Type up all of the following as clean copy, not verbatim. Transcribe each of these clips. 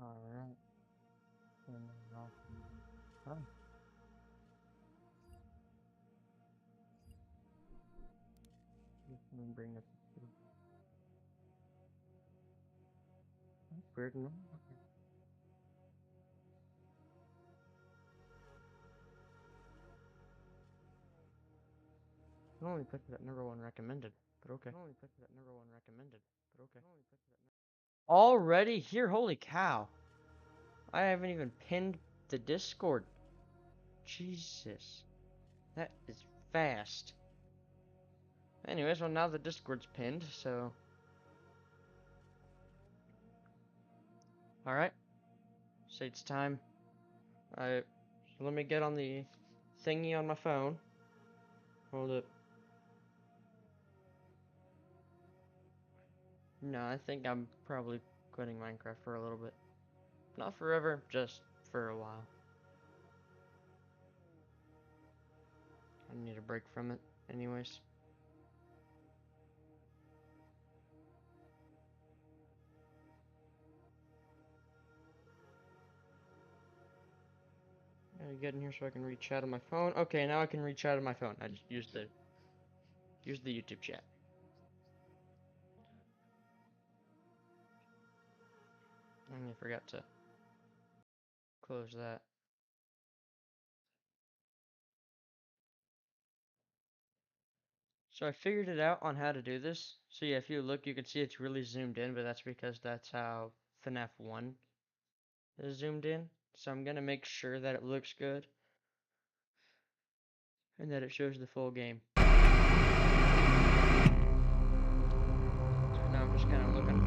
Alright. And then Hi. Let me bring this to weird. No? Okay. I only picked it at number one recommended, but okay. I only picked it at number one recommended, but okay. Already here? Holy cow. I haven't even pinned the Discord. Jesus. That is fast. Anyways, well now the Discord's pinned, so... Alright. So it's time. Alright. So let me get on the thingy on my phone. Hold it. No, I think I'm probably quitting Minecraft for a little bit. Not forever, just for a while. I need a break from it, anyways. Gotta get in here so I can read chat on my phone. Okay, now I can read chat on my phone. I just used the YouTube chat. And I forgot to close that. So I figured it out on how to do this. So yeah, if you look, you can see it's really zoomed in, but that's because that's how Fnaf 1 is zoomed in. So I'm gonna make sure that it looks good and that it shows the full game. So now I'm just kind of looking.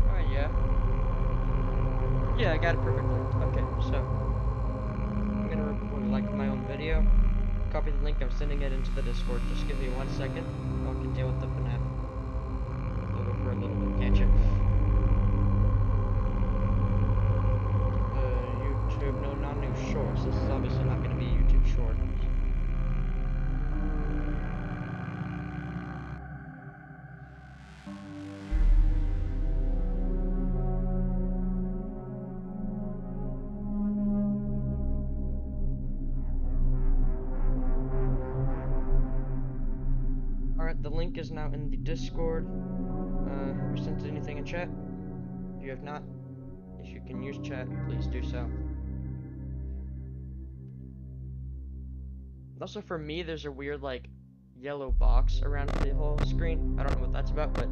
Oh yeah. Yeah, I got it perfectly. Okay, so I'm gonna record like my own video. Copy the link, I'm sending it into the Discord. Just give me 1 second. I can deal with the Fnaf logo for a little bit, can't you? YouTube, no, not new shorts. This is obviously not going to be a YouTube short. Alright, the link is now in the Discord. Have you sent anything in chat? If you have not, if you can use chat, please do so. Also, for me, there's a weird, like, yellow box around the whole screen. I don't know what that's about, but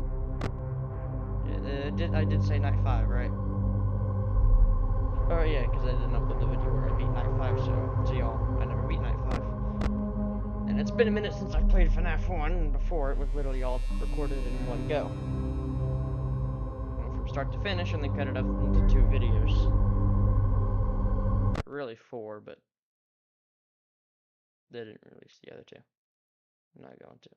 I did say night 5, right? Oh yeah, because I didn't upload the video where I beat night 5, so to y'all, I never beat night 5. And it's been a minute since I've played Fnaf 1, and before it was literally all recorded in one go. From start to finish, and then cut it up into 2 videos. Really 4, but they didn't release the other 2. I'm not going to.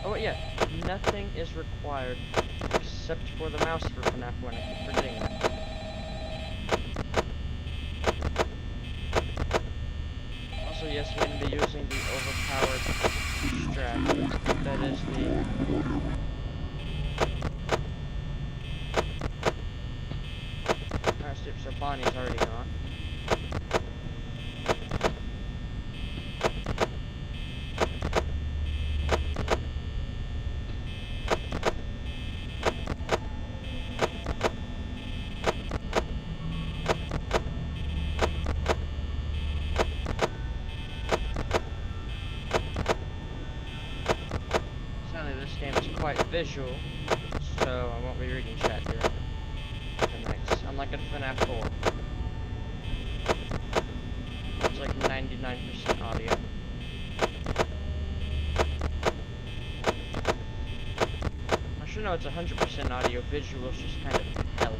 Oh yeah, nothing is required except for the mouse for Fnaf 1. I keep forgetting that. Also, yes, we're going to be using the overpowered strat. That is the... Alright, so Bonnie's already gone. Visual, so I won't be reading chat during the nights. Unlike in Fnaf 4. It's like 99% audio. Actually, no, it's 100% audio. Visuals just kind of help.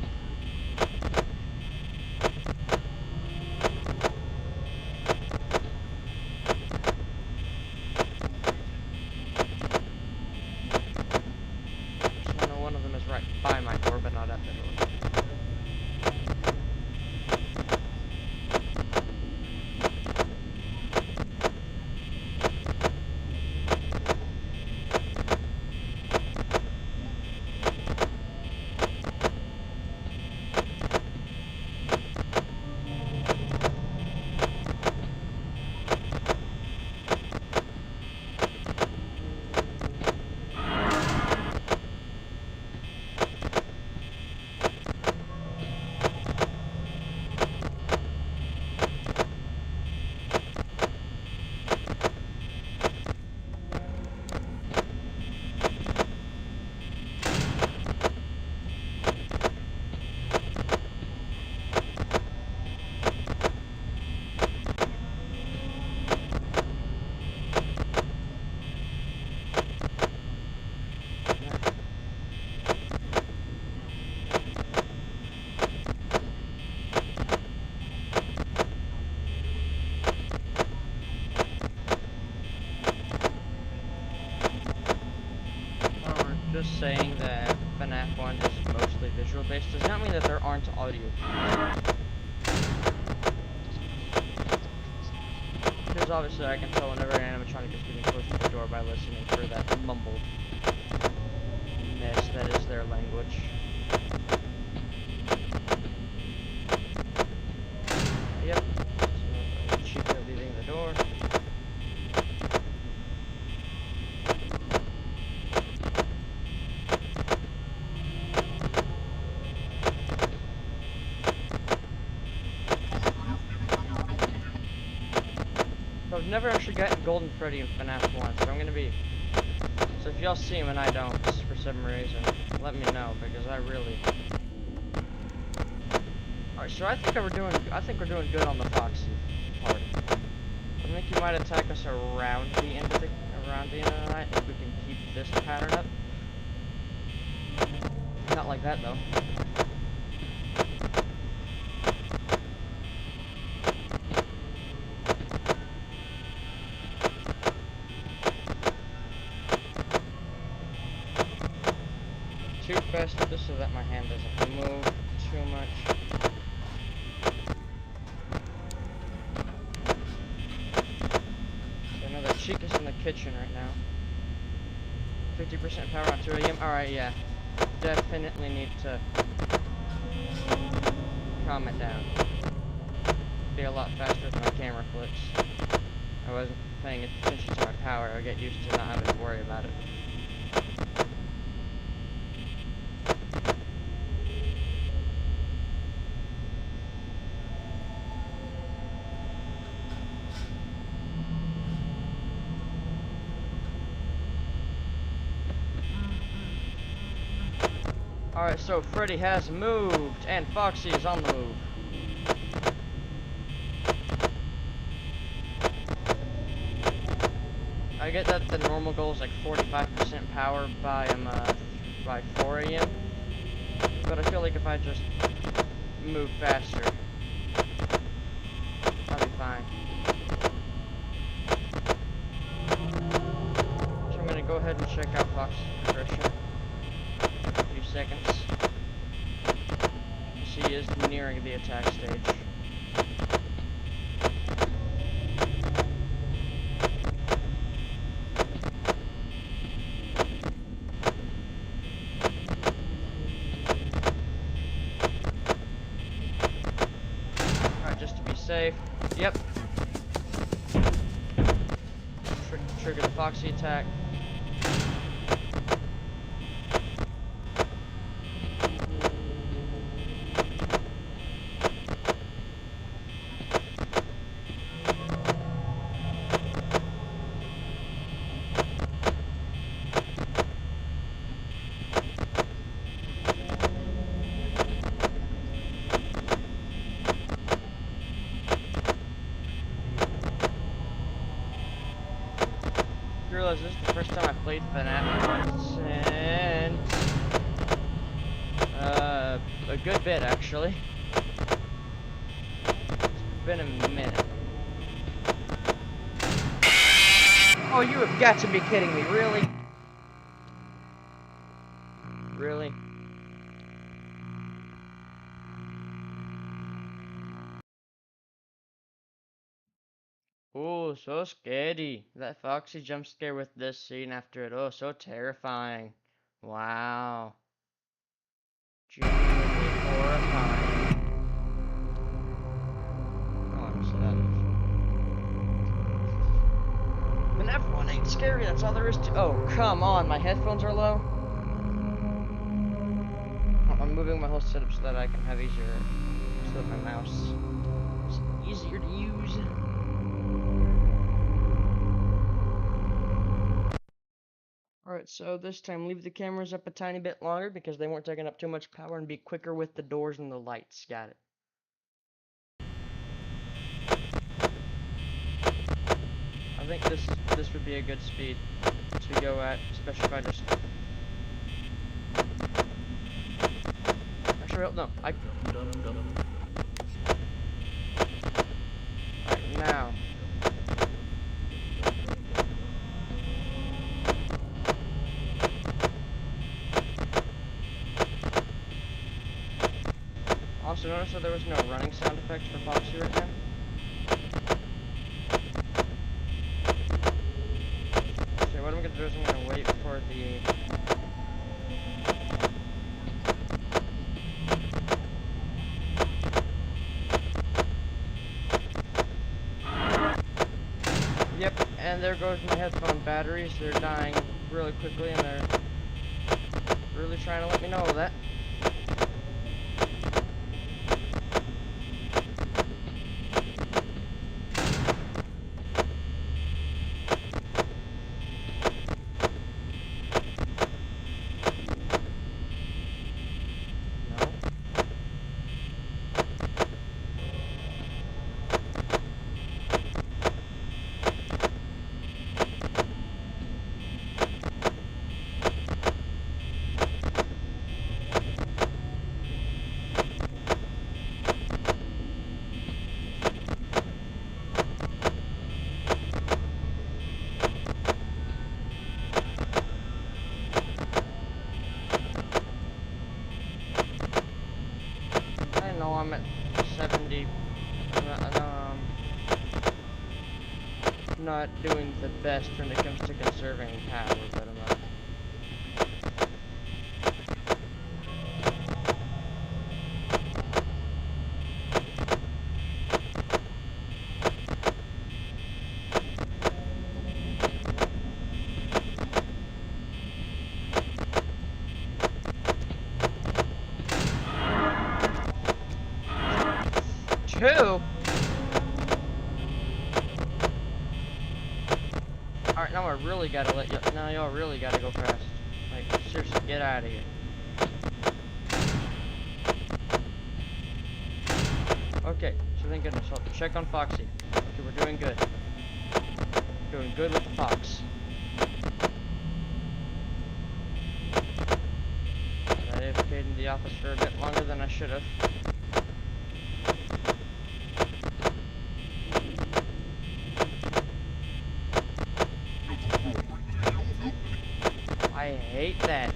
By my door, but not at the door. just saying that Fnaf 1 is mostly visual based does not mean that there aren't audio cues. Because obviously I can tell whenever an animatronic is getting close to the door by listening for that mumbled mess that is their language. Yep. So, Chica leaving the door. So I've never actually gotten Golden Freddy in Fnaf 1, so I'm gonna be... So if y'all see him and I don't, for some reason, let me know, because I really... Alright, so I think we're doing good on the Foxy part. I think he might attack us around the end of the night if we can keep this pattern up. Not like that though. Too fast with this so that my hand doesn't move too much. So I know that Chica's in the kitchen right now. 50% power on 2 AM. Alright, yeah. Definitely need to calm it down. Be a lot faster with my camera flips. I wasn't paying attention to my power. I get used to not having to worry about it. Alright, so Freddy has moved, and Foxy is on the move. I get that the normal goal is like 45% power by 4 AM. But I feel like if I just move faster, I'll be fine. So I'm gonna go ahead and check out Fox's progression. Seconds. She is nearing the attack stage. Alright, just to be safe. Yep. Trigger the Foxy attack. This is the first time I played Fnaf since a good bit actually. It's been a minute. Oh, you have got to be kidding me, really? Really? Oh, so scary. That Foxy jump scare with this scene after it. Oh, so terrifying. Wow. Genuinely horrifying. Oh, honestly, that is. And everyone ain't scary, that's all there is to. Oh, come on, my headphones are low. I'm moving my whole setup so that I can have easier. So that my mouse is easier to use. Alright, so this time leave the cameras up a tiny bit longer because they weren't taking up too much power, and be quicker with the doors and the lights. Got it. I think this would be a good speed to go at, especially if I just... Actually, no, Alright, now... Also, notice that there was no running sound effect for Foxy right now. So what I'm gonna do is I'm gonna wait for the... Yep, and there goes my headphone batteries. They're dying really quickly, and they're really trying to let me know that. No. I know I'm at 70. Not doing the best when it comes to conserving power, but I'm not. Two? Alright, now I really gotta let you. Now y'all really gotta go fast. Like, seriously, get out of here. Okay, so thank goodness. I'll check on Foxy. Okay, we're doing good. Doing good with the Fox. I AFK'd in the office for a bit longer than I should have. I hate that.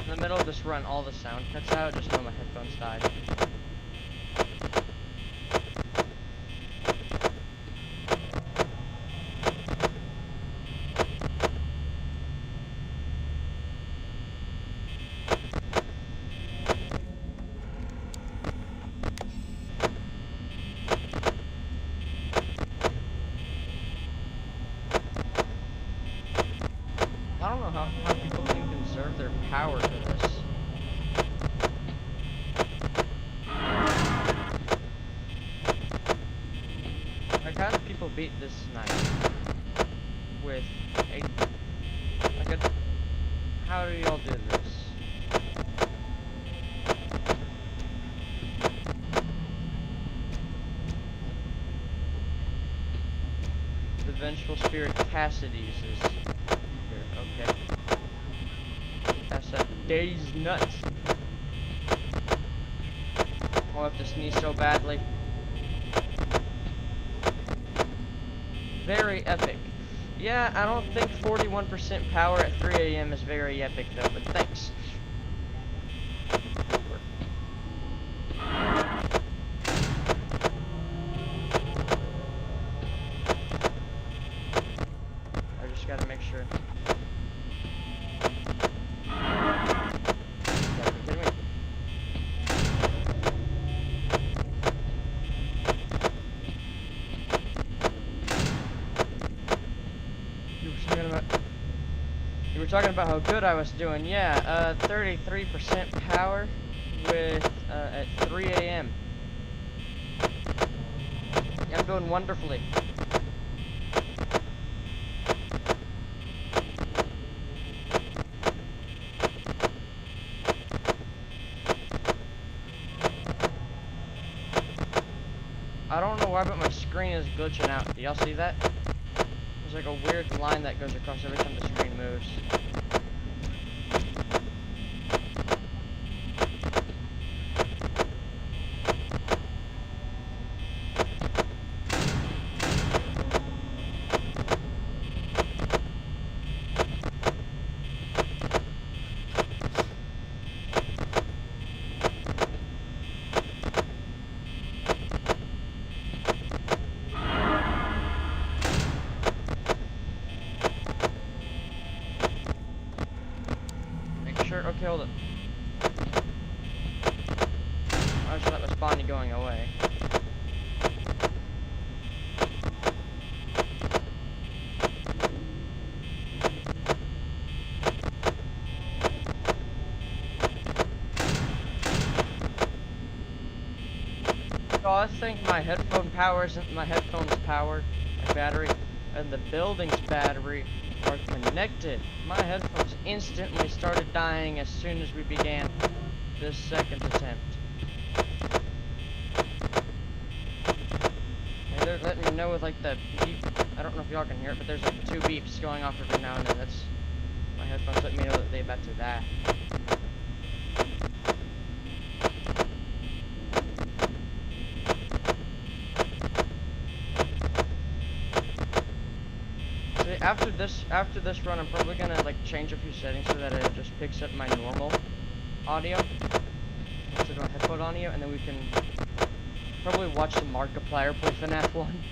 In the middle of this run, all the sound cuts out, just know my headphones died. I don't know how people can conserve their power for this. Like, how do people beat this night with a... Like a... How do y'all do this? The Vengeful Spirit Cassidy's is here, okay. That's a day's nuts. I'll have to sneeze so badly. Very epic. Yeah, I don't think 41% power at 3 AM is very epic though, but thanks. I just gotta make sure. You talking about how good I was doing. Yeah, 33% power with at 3 a.m. I'm doing wonderfully. I don't know why, but my screen is glitching out. Do y'all see that? There's like a weird line that goes across every time the screen moves. Make sure. Okay, hold it. I just let the spawny going away. So I think my headphone power isn't my headphone's power, my battery, and the building's battery are connected. My headphones instantly started dying as soon as we began this second attempt. And they're letting me know with like the beep. I don't know if y'all can hear it, but there's like 2 beeps going off every now and then. That's my headphones letting me know that they're about to die. After this run, I'm probably gonna like change a few settings so that it just picks up my normal audio instead of my headphone audio, and then we can probably watch some Markiplier play Fnaf 1.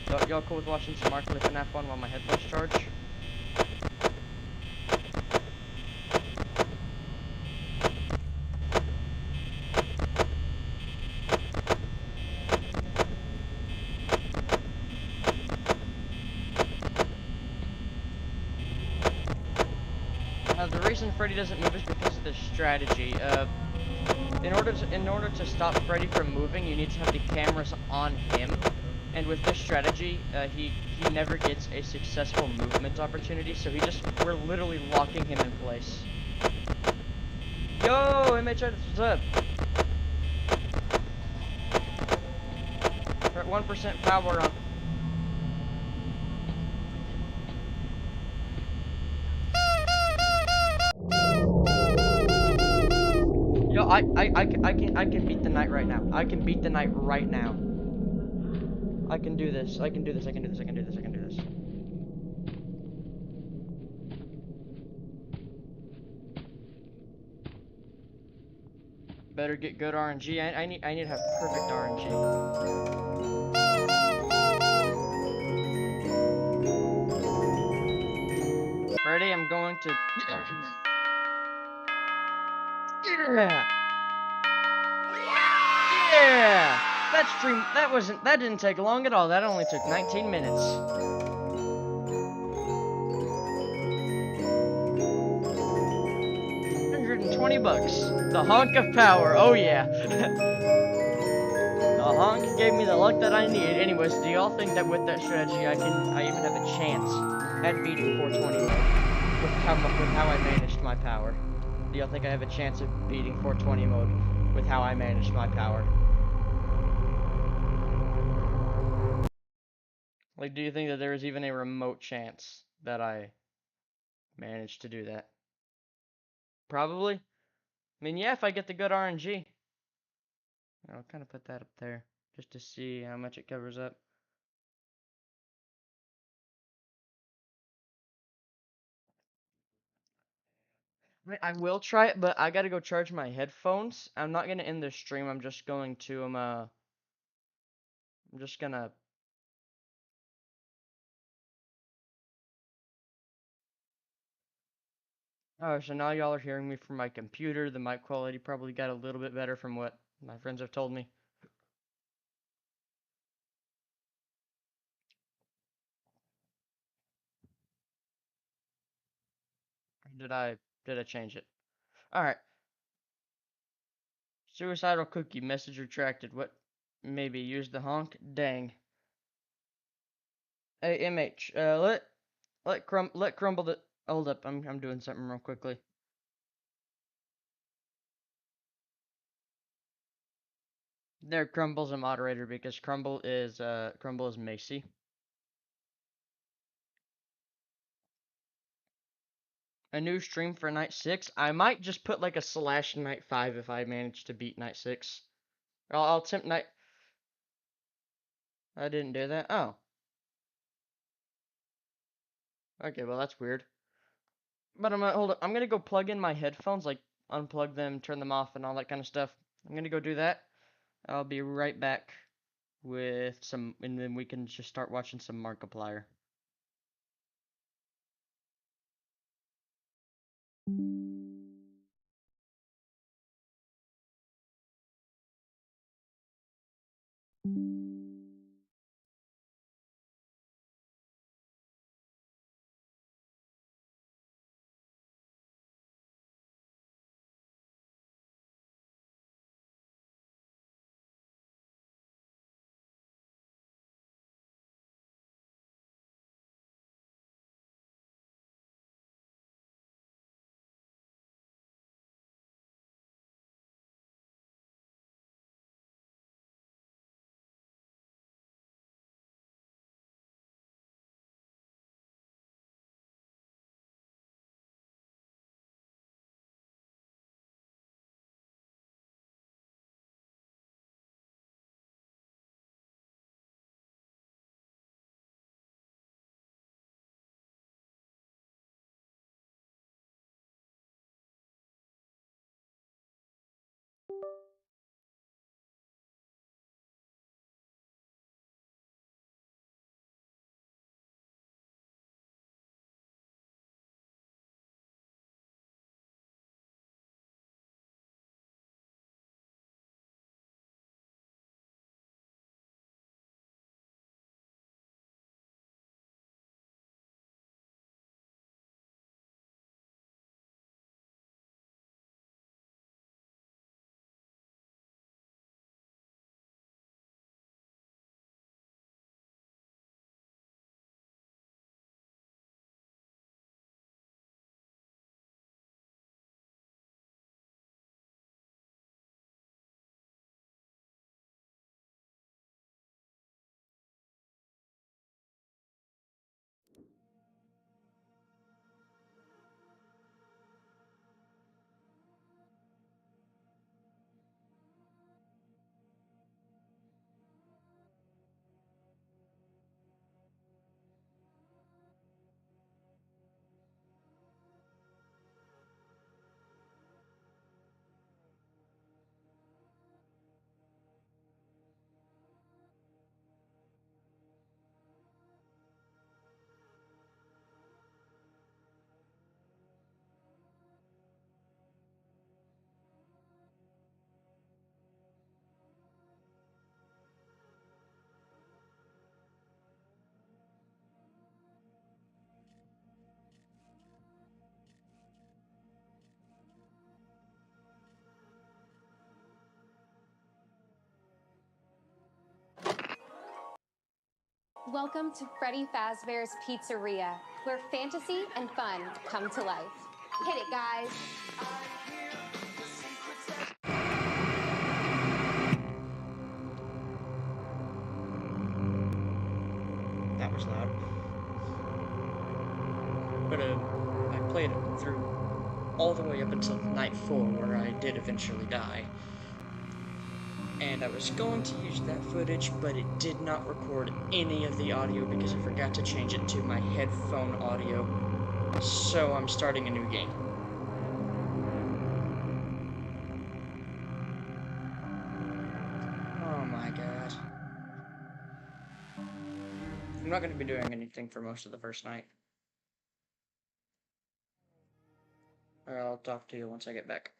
So, y'all cool with watching some Mark play Fnaf 1 while my headphones charge? The reason Freddy doesn't move is because of this strategy. In order to stop Freddy from moving, you need to have the cameras on him. And with this strategy, he never gets a successful movement opportunity, so we're literally locking him in place. Yo, MHI, what's up? We're at 1% power on. Yo, I can beat the night right now. I can beat the night right now. I can do this. I can do this. I can do this. I can do this. I can do this. Better get good RNG. I need to have perfect RNG. Ready? I'm going to. Yeah. Yeah. That didn't take long at all. That only took 19 minutes. 120 bucks. The honk of power. Oh yeah. The honk gave me the luck that I needed. Anyways, do y'all think that with that strategy I even have a chance at beating 420 mode with how I managed my power? Do y'all think I have a chance of beating 420 mode with how I managed my power? Like, do you think that there is even a remote chance that I managed to do that? Probably. I mean, yeah, if I get the good RNG. I'll kind of put that up there just to see how much it covers up. I mean, I will try it, but I gotta go charge my headphones. I'm not gonna end the stream. I'm just going to I'm just gonna. Oh, so now y'all are hearing me from my computer. The mic quality probably got a little bit better from what my friends have told me. did I change it? All right. Suicidal cookie message retracted. What? Maybe use the honk. Dang. Hey, MH. Let crumble the. Hold up. I'm doing something real quickly. There, Crumble's a moderator because Crumble is Macy. A new stream for night 6. I might just put like a / night 5 if I manage to beat night 6. I'll attempt night. I didn't do that. Oh. Okay, well that's weird. But hold up. I'm gonna go plug in my headphones, like unplug them, turn them off, and all that kind of stuff. I'm gonna go do that. I'll be right back with some, and then we can just start watching some Markiplier. Welcome to Freddy Fazbear's Pizzeria, where fantasy and fun come to life. Hit it, guys. That was loud. But I played it through all the way up until night 4, where I did eventually die. And I was going to use that footage, but it did not record any of the audio because I forgot to change it to my headphone audio. So I'm starting a new game. Oh my god. I'm not going to be doing anything for most of the first night. Or I'll talk to you once I get back.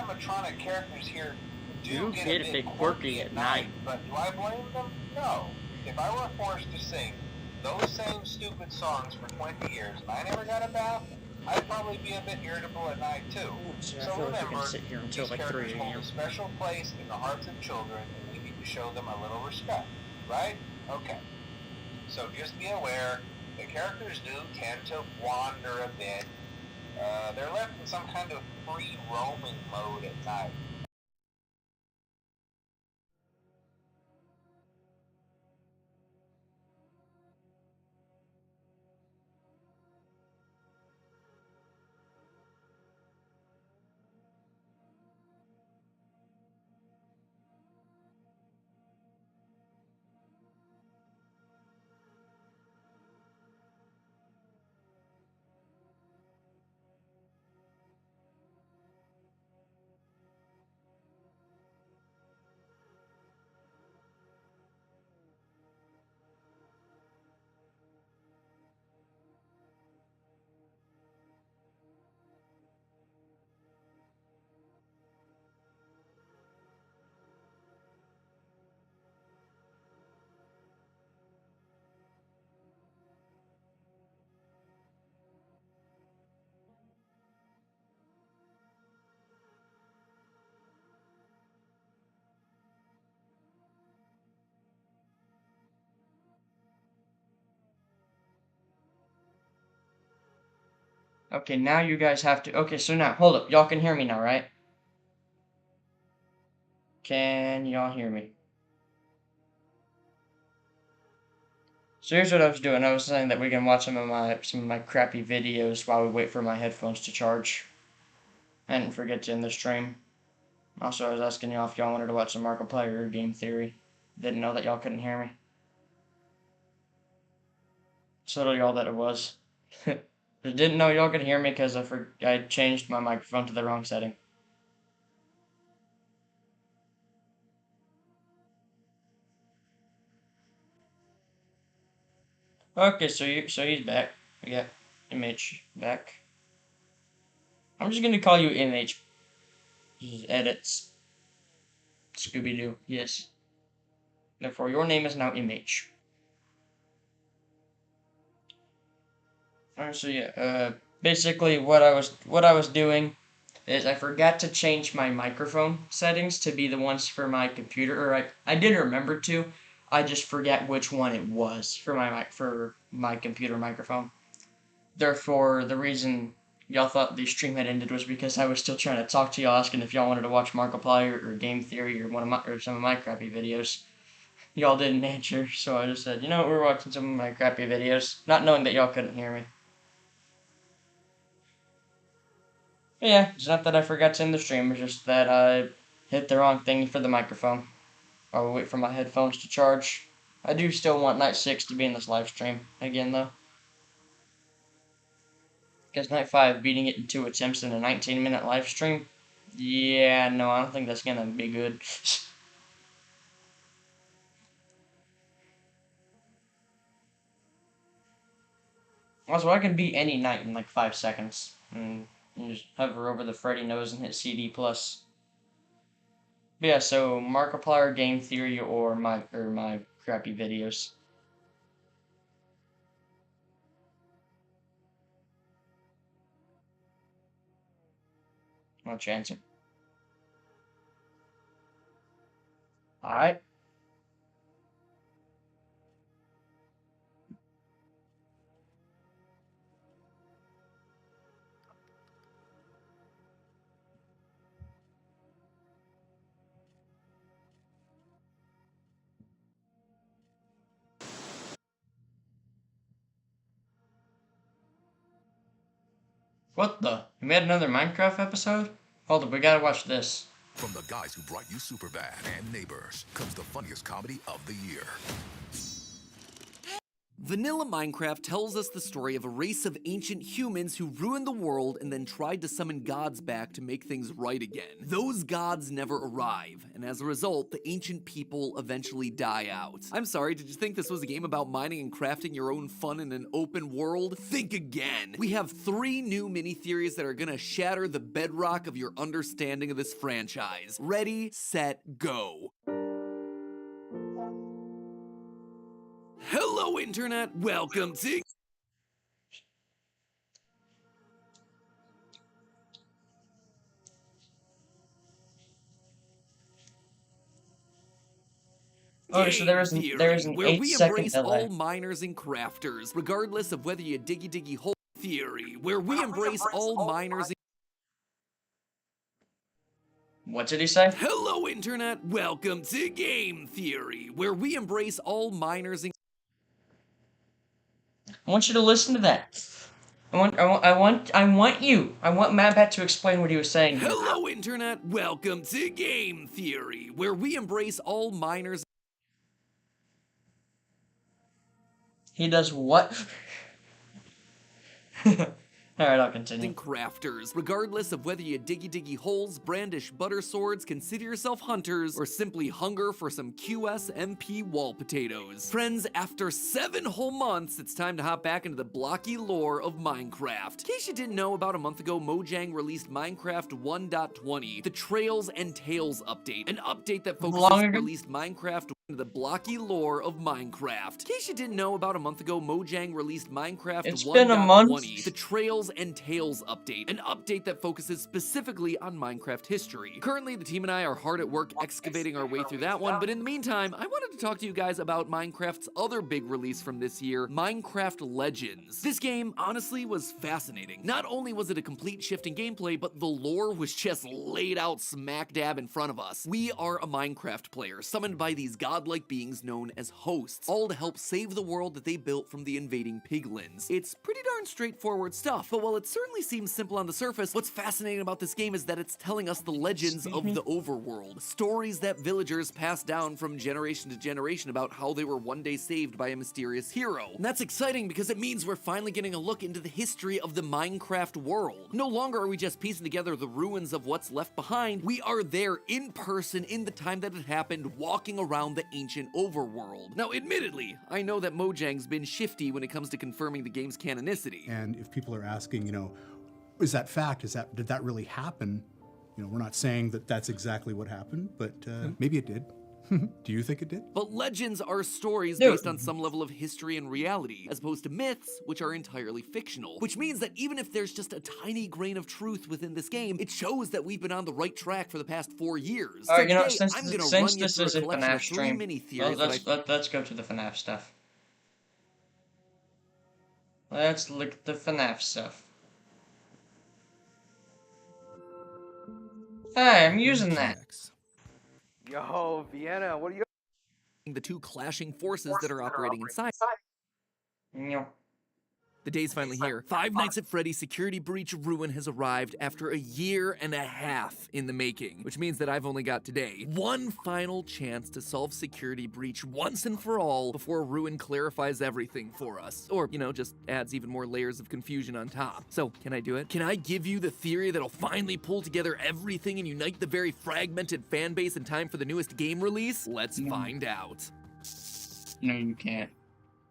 animatronic characters here do get a bit quirky at night. But do I blame them? No. If I were forced to sing those same stupid songs for 20 years and I never got a bath, I'd probably be a bit irritable at night too. So I feel like we're gonna sit here until like 3 a.m. hold a special place in the hearts of children, and we need to show them a little respect, right? Okay. So just be aware, the characters do tend to wander a bit. They're left in some kind of free roaming mode at night. Okay, now you guys have to. Okay, so now hold up. Y'all can hear me now, right? Can y'all hear me? So here's what I was doing. I was saying that we can watch some of my crappy videos while we wait for my headphones to charge. I didn't forget to end the stream. Also, I was asking y'all if y'all wanted to watch some Markiplier or Game Theory. Didn't know that y'all couldn't hear me. So told y'all that it was. Just didn't know y'all could hear me because I changed my microphone to the wrong setting. Okay, so he's back. We got MH back. I'm just gonna call you MH. Just edits. Scooby Doo. Yes. Therefore, your name is now MH. Alright, so yeah. Basically, what I was doing is I forgot to change my microphone settings to be the ones for my computer, or I did remember to. I just forget which one it was for my computer microphone. Therefore, the reason y'all thought the stream had ended was because I was still trying to talk to y'all, asking if y'all wanted to watch Markiplier or Game Theory or some of my crappy videos. Y'all didn't answer, so I just said, you know what, we're watching some of my crappy videos, not knowing that y'all couldn't hear me. But yeah, it's not that I forgot to end the stream, it's just that I hit the wrong thing for the microphone. While we wait for my headphones to charge. I do still want Night 6 to be in this live stream again, though. Because Night 5 beating it in 2 attempts in a 19-minute live stream? Yeah, no, I don't think that's gonna be good. Also, I can beat any night in like 5 seconds. And just hover over the Freddy nose and hit CD+. But yeah, so Markiplier, Game Theory, or my crappy videos. No chance. Alright. What the? We made another Minecraft episode? Hold up, we gotta watch this. From the guys who brought you Superbad and Neighbors comes the funniest comedy of the year. Vanilla Minecraft tells us the story of a race of ancient humans who ruined the world and then tried to summon gods back to make things right again. Those gods never arrive, and as a result, the ancient people eventually die out. I'm sorry, did you think this was a game about mining and crafting your own fun in an open world? Think again. We have 3 new mini-theories that are gonna shatter the bedrock of your understanding of this franchise. Ready, set, go. Hello, Internet! Welcome to... Okay, so there is an where 8 we second embrace delay. all miners and crafters, regardless of whether you diggy hole. Theory, where we embrace all miners and... What did he say? Hello, Internet! Welcome to Game Theory, where we embrace all miners and... I want you to listen to that. I want Madbat to explain what he was saying. Hello, Internet! Welcome to Game Theory, where we embrace all miners... He does what? Alright, I'll continue. and crafters, regardless of whether you diggy holes, brandish butter swords, consider yourself hunters, or simply hunger for some QSMP wall potatoes. Friends, after 7 whole months, it's time to hop back into the blocky lore of Minecraft. In case you didn't know, about a month ago, Mojang released Minecraft 1.20, the Trails and Tales update, an update that focuses released Minecraft into the blocky lore of Minecraft. In case you didn't know, about a month ago, Mojang released Minecraft 1.20, It's been a month. the Trails and Tales update, an update that focuses specifically on Minecraft history. Currently, the team and I are hard at work excavating our way through that one, but in the meantime, I wanted to talk to you guys about Minecraft's other big release from this year, Minecraft Legends. This game, honestly, was fascinating. Not only was it a complete shift in gameplay, but the lore was just laid out smack dab in front of us. We are a Minecraft player, summoned by these godlike beings known as hosts, all to help save the world that they built from the invading piglins. It's pretty darn straightforward stuff, but while it certainly seems simple on the surface, what's fascinating about this game is that it's telling us the legends of the overworld, stories that villagers passed down from generation to generation about how they were one day saved by a mysterious hero. And that's exciting because it means we're finally getting a look into the history of the Minecraft world. No longer are we just piecing together the ruins of what's left behind, we are there in person in the time that it happened, walking around the ancient overworld. Now, admittedly, I know that Mojang's been shifty when it comes to confirming the game's canonicity. And if people are asking, is that fact? Did that really happen? We're not saying that that's exactly what happened, but maybe it did. Do you think it did? But legends are stories based on some level of history and reality, as opposed to myths, which are entirely fictional. Which means that even if there's just a tiny grain of truth within this game, it shows that we've been on the right track for the past 4 years. Alright, so today, since this is a FNAF stream, let's go to the FNAF stuff. Let's look at the FNAF stuff. Hey, I'm using that. Yo, Vienna, what are you... The two clashing forces that are operating inside. No. The day's finally here. Five Nights at Freddy's Security Breach Ruin has arrived after a year and a half in the making, which means that I've only got today. One final chance to solve Security Breach once and for all before Ruin clarifies everything for us. Or, just adds even more layers of confusion on top. So, can I do it? Can I give you the theory that'll finally pull together everything and unite the very fragmented fanbase in time for the newest game release? Let's find out. No, you can't.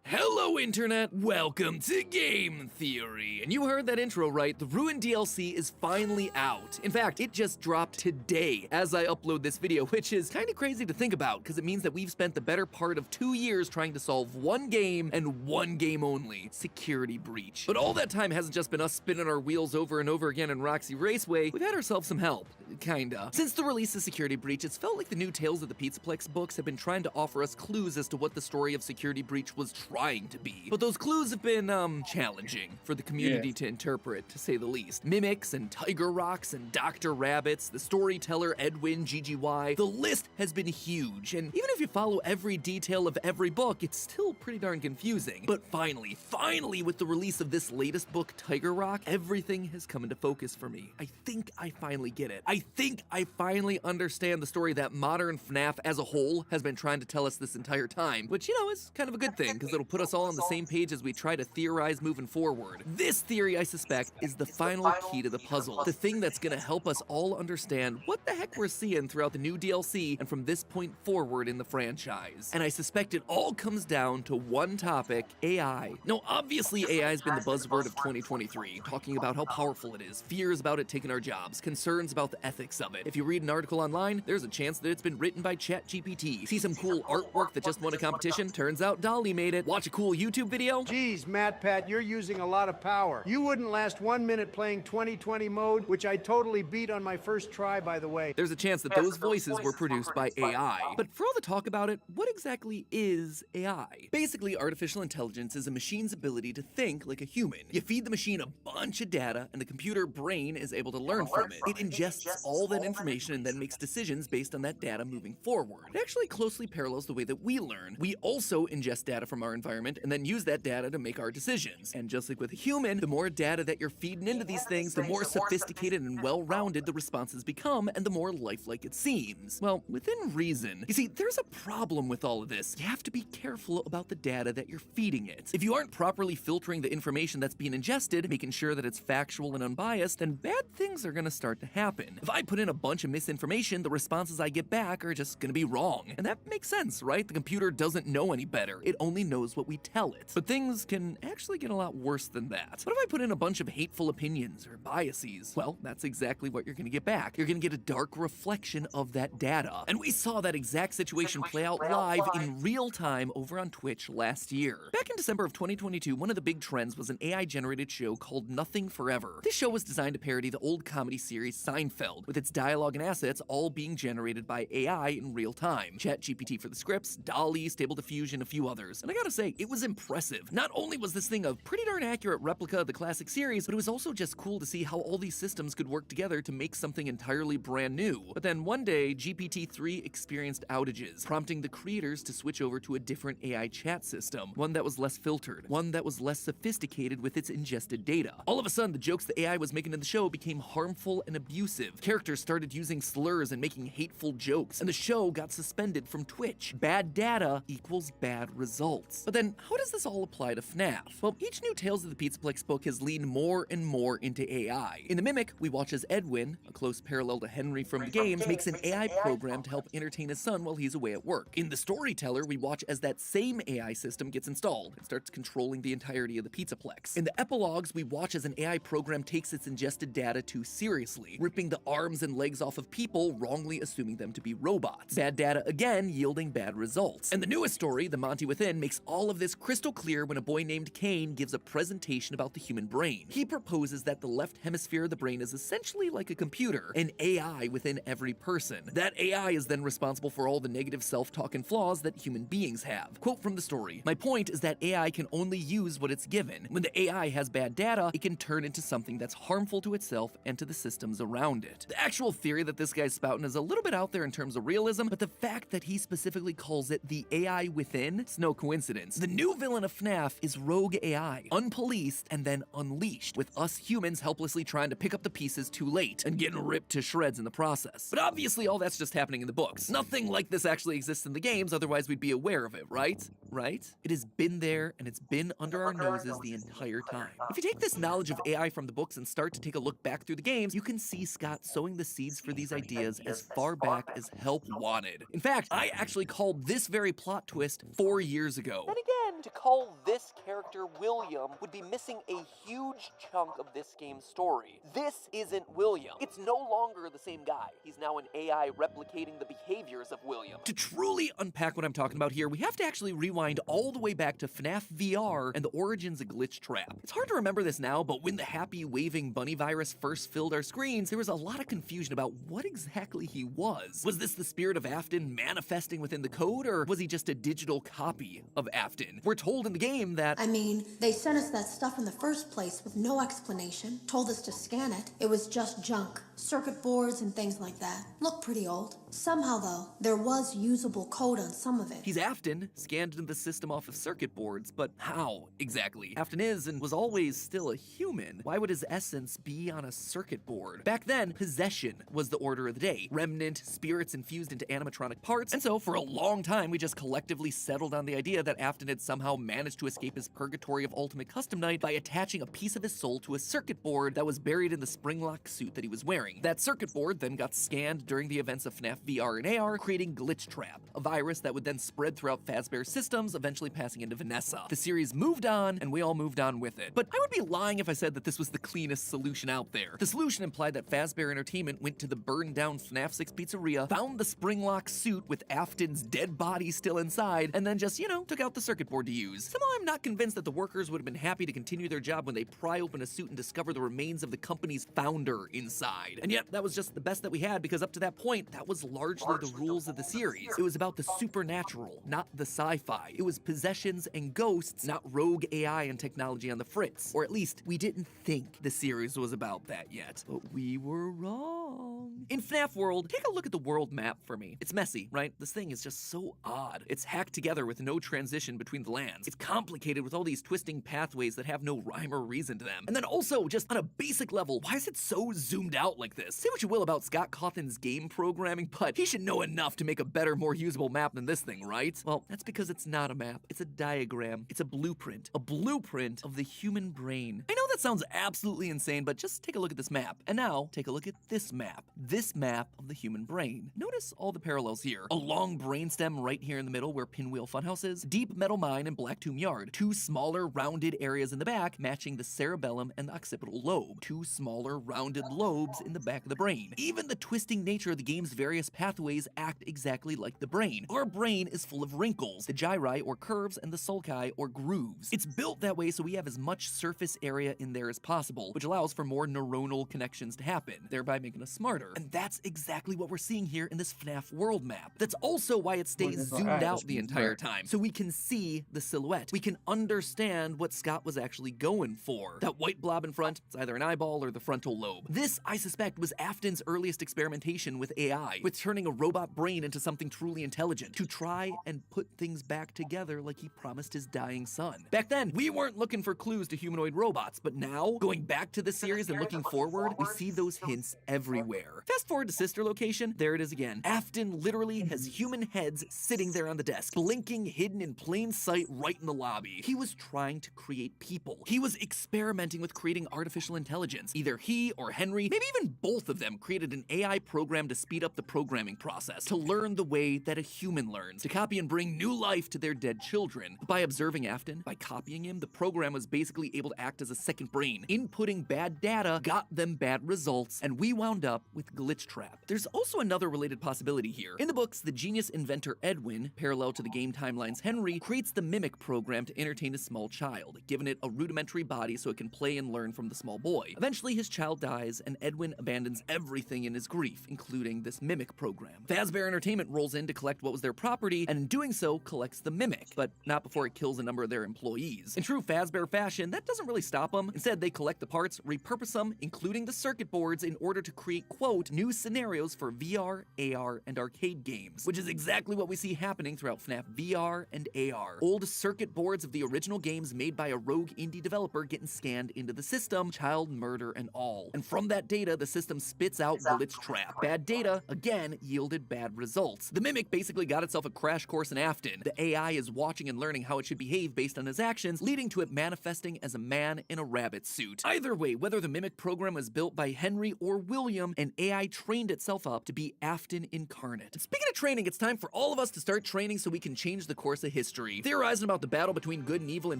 Hello, Internet! Welcome to Game Theory! And you heard that intro right, the Ruin DLC is finally out. In fact, it just dropped today as I upload this video, which is kinda crazy to think about, because it means that we've spent the better part of 2 years trying to solve one game, and one game only, Security Breach. But all that time hasn't just been us spinning our wheels over and over again in Roxy Raceway, we've had ourselves some help. Kinda. Since the release of Security Breach, it's felt like the new Tales of the Pizzaplex books have been trying to offer us clues as to what the story of Security Breach was trying to be. But those clues have been, challenging for the community to interpret, to say the least. Mimics and Tiger Rocks and Dr. Rabbits, the storyteller Edwin GGY, the list has been huge, and even if you follow every detail of every book, it's still pretty darn confusing. But finally, with the release of this latest book, Tiger Rock, everything has come into focus for me. I think I finally get it. I think I finally understand the story that modern Fnaf as a whole has been trying to tell us this entire time, which, is kind of a good thing, because it'll that'll put us all on the same page as we try to theorize moving forward. This theory, I suspect, is the final key to the puzzle. The thing that's gonna help us all understand what the heck we're seeing throughout the new DLC and from this point forward in the franchise. And I suspect it all comes down to one topic: AI. Now, obviously AI has been the buzzword of 2023, talking about how powerful it is, fears about it taking our jobs, concerns about the ethics of it. If you read an article online, there's a chance that it's been written by ChatGPT. See some cool artwork that just won a competition? Turns out Dolly made it. Watch a cool YouTube video? Geez, MatPat, you're using a lot of power. You wouldn't last 1 minute playing 2020 mode, which I totally beat on my first try, by the way. There's a chance that those voices were produced by AI. But for all the talk about it, what exactly is AI? Basically, artificial intelligence is a machine's ability to think like a human. You feed the machine a bunch of data, and the computer brain is able to learn from it. It ingests all that information and then makes decisions based on that data moving forward. It actually closely parallels the way that we learn. We also ingest data from our environment and then use that data to make our decisions. And just like with a human, the more data that you're feeding into these things, the more sophisticated and well-rounded the responses become, and the more lifelike it seems. Well, within reason. You see, there's a problem with all of this. You have to be careful about the data that you're feeding it. If you aren't properly filtering the information that's being ingested, making sure that it's factual and unbiased, then bad things are gonna start to happen. If I put in a bunch of misinformation, the responses I get back are just gonna be wrong. And that makes sense, right? The computer doesn't know any better. It only knows what we tell it. But things can actually get a lot worse than that. What if I put in a bunch of hateful opinions or biases? Well, that's exactly what you're gonna get back. You're gonna get a dark reflection of that data. And we saw that exact situation play out live in real time over on Twitch last year. Back in December of 2022, one of the big trends was an AI-generated show called Nothing Forever. This show was designed to parody the old comedy series Seinfeld, with its dialogue and assets all being generated by AI in real time. ChatGPT for the scripts, DALL-E, Stable Diffusion, a few others. And I gotta say, it was impressive. Not only was this thing a pretty darn accurate replica of the classic series, but it was also just cool to see how all these systems could work together to make something entirely brand new. But then one day, GPT-3 experienced outages, prompting the creators to switch over to a different AI chat system, one that was less filtered, one that was less sophisticated with its ingested data. All of a sudden, the jokes the AI was making in the show became harmful and abusive. Characters started using slurs and making hateful jokes, and the show got suspended from Twitch. Bad data equals bad results. But then, how does this all apply to Fnaf? Well, each new Tales of the Pizzaplex book has leaned more and more into AI. In The Mimic, we watch as Edwin, a close parallel to Henry from the games, makes an AI program to help entertain his son while he's away at work. In The Storyteller, we watch as that same AI system gets installed and starts controlling the entirety of the Pizzaplex. In the epilogues, we watch as an AI program takes its ingested data too seriously, ripping the arms and legs off of people, wrongly assuming them to be robots. Bad data again yielding bad results. And the newest story, The Monty Within, makes all of this crystal clear when a boy named Kane gives a presentation about the human brain. He proposes that the left hemisphere of the brain is essentially like a computer, an AI within every person. That AI is then responsible for all the negative self-talk and flaws that human beings have. Quote from the story, "My point is that AI can only use what it's given. When the AI has bad data, it can turn into something that's harmful to itself and to the systems around it." The actual theory that this guy's spouting is a little bit out there in terms of realism, but the fact that he specifically calls it the AI within, it's no coincidence. The new villain of Fnaf is rogue AI, unpoliced and then unleashed, with us humans helplessly trying to pick up the pieces too late and getting ripped to shreds in the process. But obviously all that's just happening in the books. Nothing like this actually exists in the games, otherwise we'd be aware of it, right? Right? It has been there and it's been under our noses the entire time. If you take this knowledge of AI from the books and start to take a look back through the games, you can see Scott sowing the seeds for these ideas as far back as Help wanted. In fact, I actually called this very plot twist 4 years ago. Then again, to call this character William would be missing a huge chunk of this game's story. This isn't William. It's no longer the same guy. He's now an AI replicating the behaviors of William. To truly unpack what I'm talking about here, we have to actually rewind all the way back to FNAF VR and the origins of Glitch Trap. It's hard to remember this now, but when the happy waving bunny virus first filled our screens, there was a lot of confusion about what exactly he was. Was this the spirit of Afton manifesting within the code, or was he just a digital copy of Afton? We're told in the game that... I mean, they sent us that stuff in the first place with no explanation, told us to scan it. It was just junk, circuit boards and things like that. Looked pretty old. Somehow, though, there was usable code on some of it. He's Afton, scanned into the system off of circuit boards, but how exactly? Afton is and was always still a human. Why would his essence be on a circuit board? Back then, possession was the order of the day. Remnant, spirits infused into animatronic parts, and so for a long time we just collectively settled on the idea that Afton had somehow managed to escape his purgatory of Ultimate Custom Night by attaching a piece of his soul to a circuit board that was buried in the spring-lock suit that he was wearing. That circuit board then got scanned during the events of Fnaf VR and AR, creating Glitch Trap, a virus that would then spread throughout Fazbear's systems, eventually passing into Vanessa. The series moved on, and we all moved on with it. But I would be lying if I said that this was the cleanest solution out there. The solution implied that Fazbear Entertainment went to the burned-down Fnaf 6 pizzeria, found the spring-lock suit with Afton's dead body still inside, and then just, took out the circuit board to use. Somehow I'm not convinced that the workers would have been happy to continue their job when they pry open a suit and discover the remains of the company's founder inside. And yet, that was just the best that we had, because up to that point, that was largely the rules of the series. It was about the supernatural, not the sci-fi. It was possessions and ghosts, not rogue AI and technology on the fritz. Or at least, we didn't think the series was about that yet. But we were wrong. In FNAF World, take a look at the world map for me. It's messy, right? This thing is just so odd. It's hacked together with no transition between the lands. It's complicated with all these twisting pathways that have no rhyme or reason to them. And then also, just on a basic level, why is it so zoomed out like this? Say what you will about Scott Cawthon's game programming, but he should know enough to make a better, more usable map than this thing, right? Well, that's because it's not a map. It's a diagram. It's a blueprint. A blueprint of the human brain. I know that sounds absolutely insane, but just take a look at this map. And now, take a look at this map. This map of the human brain. Notice all the parallels here. A long brainstem right here in the middle where Pinwheel Funhouse is. Deep metal mine and Black Tomb Yard. Two smaller, rounded areas in the back matching the cerebellum and the occipital lobe. Two smaller, rounded lobes in the back of the brain. Even the twisting nature of the game's various pathways act exactly like the brain. Our brain is full of wrinkles, the gyri or curves, and the sulci or grooves. It's built that way so we have as much surface area in there as possible, which allows for more neuronal connections to happen, thereby making us smarter. And that's exactly what we're seeing here in this FNAF world map. That's also why it stays zoomed out the entire time, so we can see the silhouette. We can understand what Scott was actually going for. That white blob in front, it's either an eyeball or the frontal lobe. This, I suspect, was Afton's earliest experimentation with AI, with turning a robot brain into something truly intelligent, to try and put things back together like he promised his dying son. Back then, we weren't looking for clues to humanoid robots, but now, going back to the series and looking forward, we see those hints everywhere. Fast forward to Sister Location, there it is again. Afton literally has human heads sitting there on the desk, blinking, hidden in plain sight right in the lobby. He was trying to create people. He was experimenting with creating artificial intelligence. Either he or Henry, maybe even both of them, created an AI program to speed up the programming process, to learn the way that a human learns, to copy and bring new life to their dead children. By observing Afton, by copying him, the program was basically able to act as a second brain. Inputting bad data got them bad results, and we wound up with Glitch Trap. There's also another related possibility here. In the books, the genius inventor Edwin, parallel to the game timeline's Henry, creates the Mimic program to entertain a small child, giving it a rudimentary body so it can play and learn from the small boy. Eventually, his child dies, and Edwin abandons everything in his grief, including this Mimic program. Fazbear Entertainment rolls in to collect what was their property, and in doing so, collects the Mimic, but not before it kills a number of their employees. In true Fazbear fashion, that doesn't really stop them. Instead, they collect the parts, repurpose them, including the circuit boards, in order to create, quote, new scenarios for VR, AR, and arcade games, which is exactly what we see happening throughout FNAF VR and AR. Old circuit boards of the original games made by a rogue indie developer getting scanned into the system, child murder and all. And from that data, the system spits out Glitch Trap. Bad data, again, yielded bad results. The Mimic basically got itself a crash course in Afton. The AI is watching and learning how it should behave based on his actions, leading to it manifesting as a man in a rabbit suit. Either way, whether the Mimic program was built by Henry or William, an AI trained itself up to be Afton incarnate. And speaking of training, it's time for all of us to start training so we can change the course of history. Theorizing about the battle between good and evil in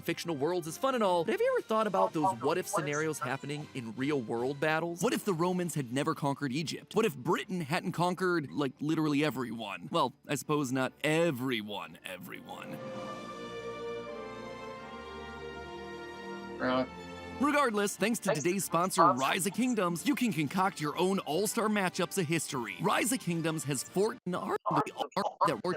fictional worlds is fun and all, but have you ever thought about those what-if scenarios happening in real-world battles? What if the Romans had never conquered Egypt? What if Britain hadn't conquered, like, literally everyone? Well, I suppose not everyone. Regardless, thanks to today's sponsor, Rise of Kingdoms, you can concoct your own all-star matchups of history. Rise of Kingdoms has 14 that were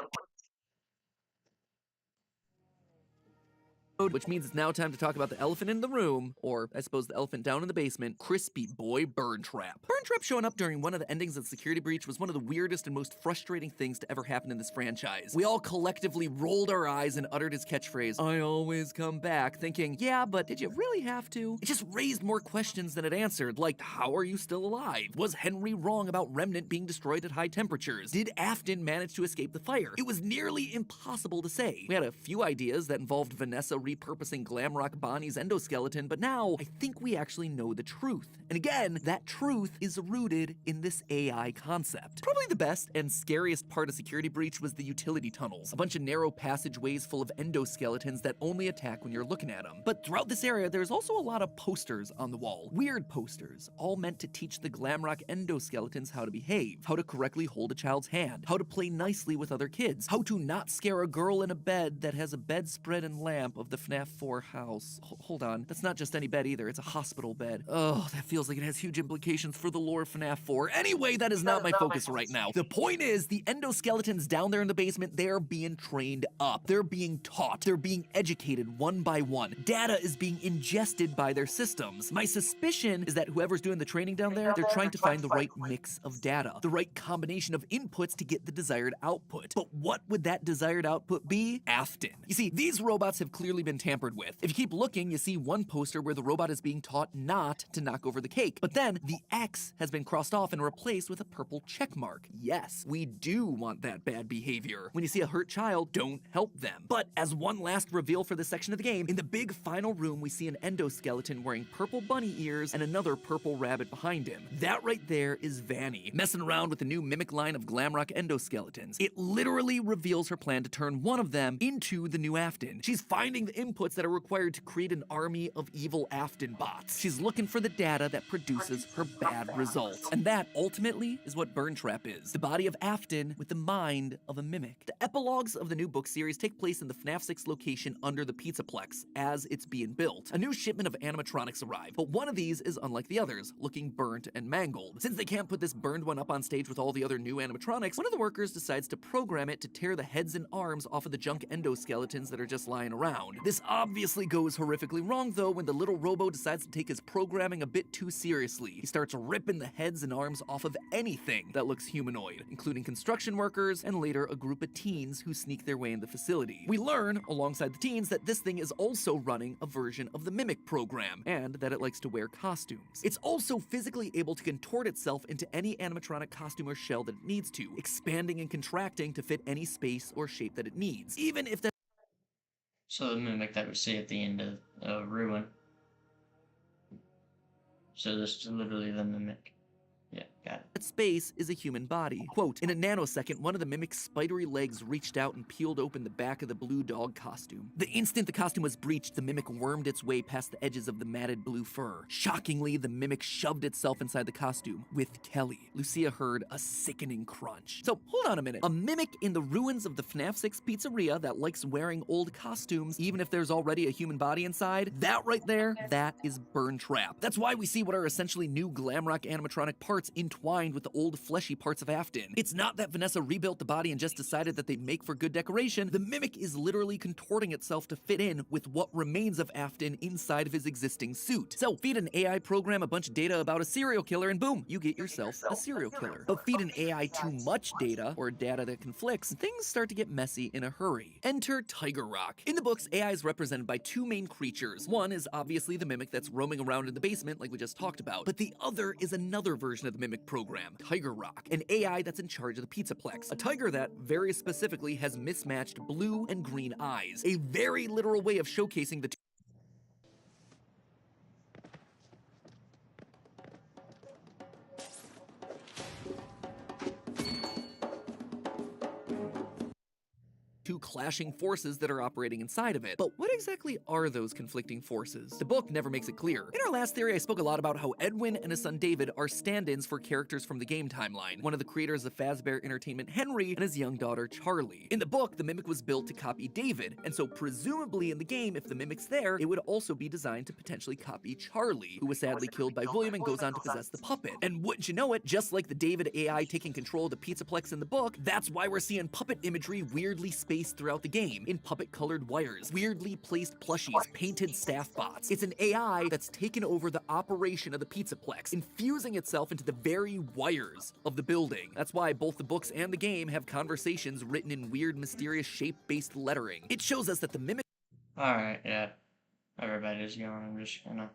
episode, which means it's now time to talk about the elephant in the room, or I suppose the elephant down in the basement, Crispy Boy Burn Trap. Burn Trap showing up during one of the endings of Security Breach was one of the weirdest and most frustrating things to ever happen in this franchise. We all collectively rolled our eyes and uttered his catchphrase, "I always come back," thinking, yeah, but did you really have to? It just raised more questions than it answered, like, how are you still alive? Was Henry wrong about Remnant being destroyed at high temperatures? Did Afton manage to escape the fire? It was nearly impossible to say. We had a few ideas that involved Vanessa repurposing Glamrock Bonnie's endoskeleton, but now I think we actually know the truth. And again, that truth is rooted in this AI concept. Probably the best and scariest part of Security Breach was the utility tunnels, a bunch of narrow passageways full of endoskeletons that only attack when you're looking at them. But throughout this area, there's also a lot of posters on the wall. Weird posters, all meant to teach the Glamrock endoskeletons how to behave, how to correctly hold a child's hand, how to play nicely with other kids, how to not scare a girl in a bed that has a bedspread and lamp of the Fnaf 4 house. Hold on, that's not just any bed either, it's a hospital bed. Oh, that feels like it has huge implications for the lore of Fnaf 4. Anyway, that is not my focus right now. The point is, the endoskeletons down there in the basement, they're being trained up. They're being taught. They're being educated one by one. Data is being ingested by their systems. My suspicion is that whoever's doing the training down there, they're trying to find the right mix of data, the right combination of inputs to get the desired output. But what would that desired output be? Afton. You see, these robots have clearly been tampered with. If you keep looking, you see one poster where the robot is being taught not to knock over the cake. But then the X has been crossed off and replaced with a purple check mark. Yes, we do want that bad behavior. When you see a hurt child, don't help them. But as one last reveal for this section of the game, in the big final room, we see an endoskeleton wearing purple bunny ears and another purple rabbit behind him. That right there is Vanny, messing around with the new mimic line of Glamrock endoskeletons. It literally reveals her plan to turn one of them into the new Afton. She's finding the inputs that are required to create an army of evil Afton bots. She's looking for the data that produces her bad results. And that, ultimately, is what Burn Trap is. The body of Afton with the mind of a mimic. The epilogues of the new book series take place in the Fnaf 6 location under the Pizzaplex as it's being built. A new shipment of animatronics arrive, but one of these is unlike the others, looking burnt and mangled. Since they can't put this burned one up on stage with all the other new animatronics, one of the workers decides to program it to tear the heads and arms off of the junk endoskeletons that are just lying around. This obviously goes horrifically wrong though when the little robo decides to take his programming a bit too seriously. He starts ripping the heads and arms off of anything that looks humanoid, including construction workers and later a group of teens who sneak their way in the facility. We learn, alongside the teens, that this thing is also running a version of the Mimic program, and that it likes to wear costumes. It's also physically able to contort itself into any animatronic costume or shell that it needs to, expanding and contracting to fit any space or shape that it needs, even if that. So the mimic that we see at the end of Ruin. So this is literally the mimic. Yeah, got it. That space is a human body. Quote, in a nanosecond, one of the mimic's spidery legs reached out and peeled open the back of the blue dog costume. The instant the costume was breached, the mimic wormed its way past the edges of the matted blue fur. Shockingly, the mimic shoved itself inside the costume with Kelly. Lucia heard a sickening crunch. So, hold on a minute. A mimic in the ruins of the Fnaf 6 pizzeria that likes wearing old costumes, even if there's already a human body inside? That right there, that is Burn Trap. That's why we see what are essentially new Glamrock animatronic parts entwined with the old fleshy parts of Afton. It's not that Vanessa rebuilt the body and just decided that they'd make for good decoration. The mimic is literally contorting itself to fit in with what remains of Afton inside of his existing suit. So feed an AI program a bunch of data about a serial killer and boom, you get yourself a serial killer. But feed an AI too much data, or data that conflicts, things start to get messy in a hurry. Enter Tiger Rock. In the books, AI is represented by two main creatures. One is obviously the mimic that's roaming around in the basement like we just talked about, but the other is another version of the mimic program, Tiger Rock, an AI that's in charge of the Pizzaplex. A tiger that, very specifically, has mismatched blue and green eyes. A very literal way of showcasing the two. Two clashing forces that are operating inside of it. But what exactly are those conflicting forces? The book never makes it clear. In our last theory, I spoke a lot about how Edwin and his son David are stand-ins for characters from the game timeline. One of the creators of Fazbear Entertainment, Henry, and his young daughter, Charlie. In the book, the Mimic was built to copy David, and so presumably in the game, if the Mimic's there, it would also be designed to potentially copy Charlie, who was sadly killed by William and goes on to possess the puppet. And wouldn't you know it, just like the David AI taking control of the Pizzaplex in the book, that's why we're seeing puppet imagery weirdly spaced throughout throughout the game in puppet-colored wires, weirdly placed plushies, painted staff bots. It's an AI that's taken over the operation of the Pizzaplex, infusing itself into the very wires of the building. That's why both the books and the game have conversations written in weird, mysterious shape-based lettering. It shows us that the mimic. Alright, yeah. Everybody's going. I'm just gonna